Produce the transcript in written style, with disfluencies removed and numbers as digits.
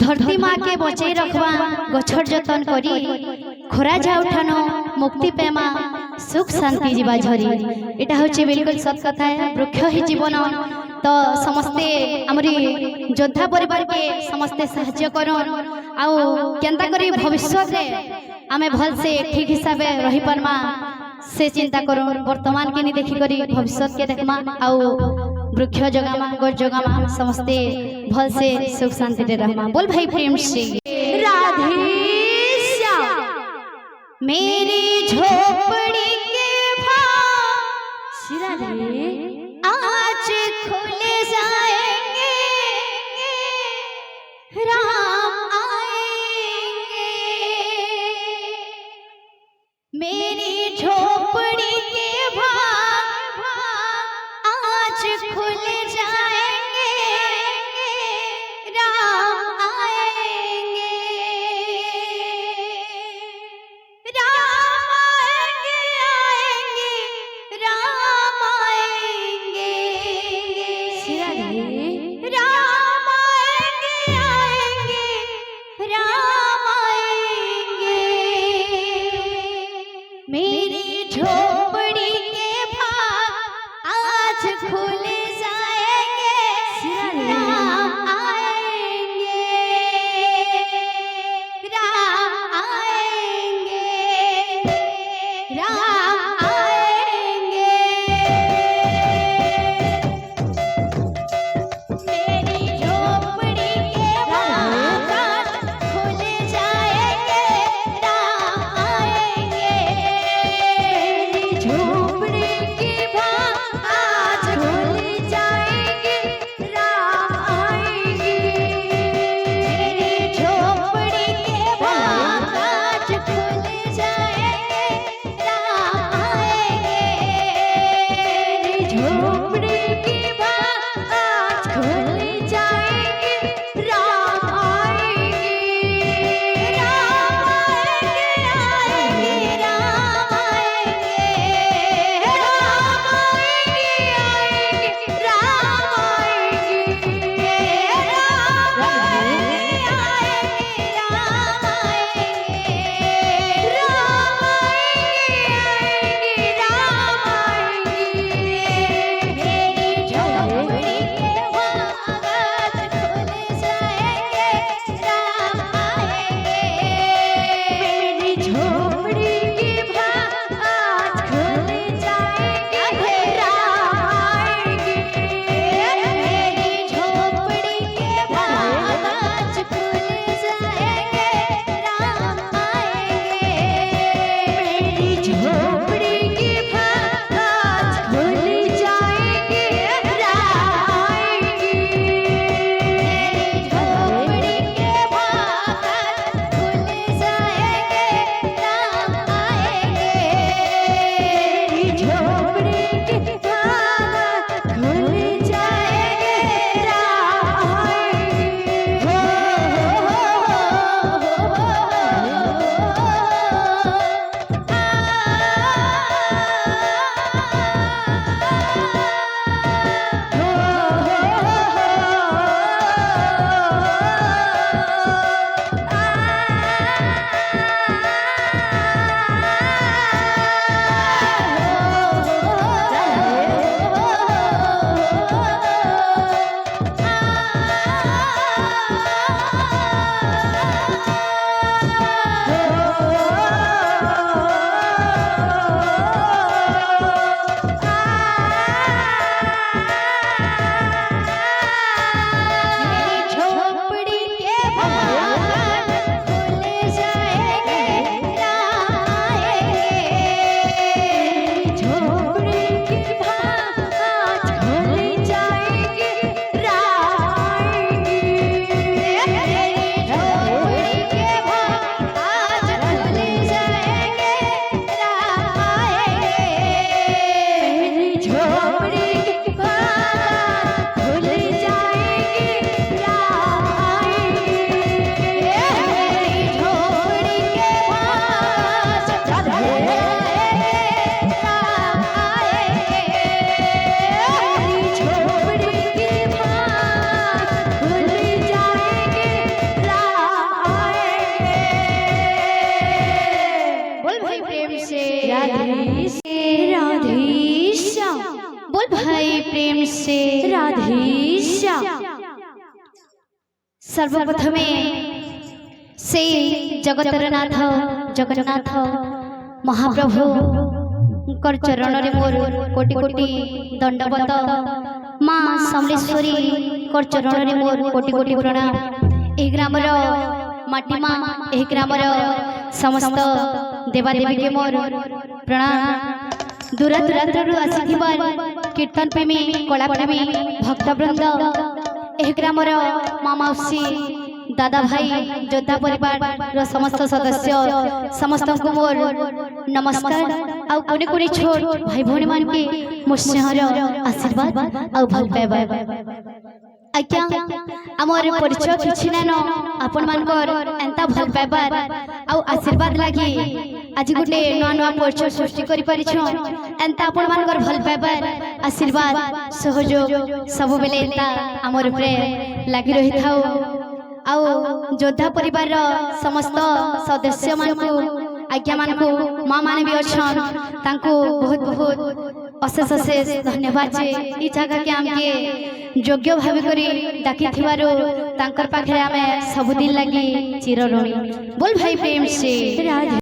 धरती माँ के बचाई रखवा गछर जतन करी खरा जाउठान मुक्ति पेमा सुख शांति जीवा झरी। एटा होची बिल्कुल सत कथा है। वृक्ष ही जीवन। तो समस्ते हमरी योद्धा परिवार के समस्ते साहाय्य करन आउ केंता करी भविष्य रे आमे भल से ठीक हिसाब रही परमा से चिंता करन। वर्तमान के नि देखि करी भविष्य के देखमा आउ वृक्ष जगामा गोर जगामा समस्ते भल से सुख शांति रे रहमा। बोल भाई प्रेम से राधे श्याम मेरी झोपड़ी के भाव राधे आज खुल जाएंगे राम आएंगे। मेरी झोपड़ी के भाव आज खुल जाएंगे राम आएंगे। राम आएंगे आएंगे राम आएंगे। से राधेश्याम। सर्वप्रथमे से जगतर नाथ जगन्नाथ महाप्रभु चरण रे मोर कोटि कोटि दंडवत। माँ समलेश्वरी कर चरण रे मोर कोटि कोटि प्रणाम। एही ग्रामर माटी माँ, एही ग्रामर समस्त देवादेवी के मोर प्रणाम। दूर दूरांतरु आसिथिबार कीर्तन प्रेमी कला प्रेमी भक्तवृंद, एही ग्रामर माँ मौसी दादा भाई योद्धा परिवार समस्त सदस्य समस्त को मोर नमस्कार। आउ कोने कोने छोट भाई भौणी मान के मो स्नेहर आशीर्वाद आउ भल पाइबा। आज्ञा आमर परिचय किछि न आपण मानकर एंता भल पाइबार आउ आशीर्वाद लागि आज गुटे नवा नवा परिचय सृष्टि करि परिछो। एंता आपण मानकर भल पाइबार आशीर्वाद सहयोग सब बेले एंता आमर उपरे लागि रहि थाउ। आउ योद्धा परिवार समस्त सदस्य मानकु आज्ञा मानकु माँ माने भी अच्छन तांको बहुत बहुत अशेष अशेष धन्यवाद जे ई जगह के आमके योग्य भाव करी डाकी थिबारो तांकर पाखरे आमे सब दिन लागि चिर ऋणी। बोल भाई प्रेम से राधे।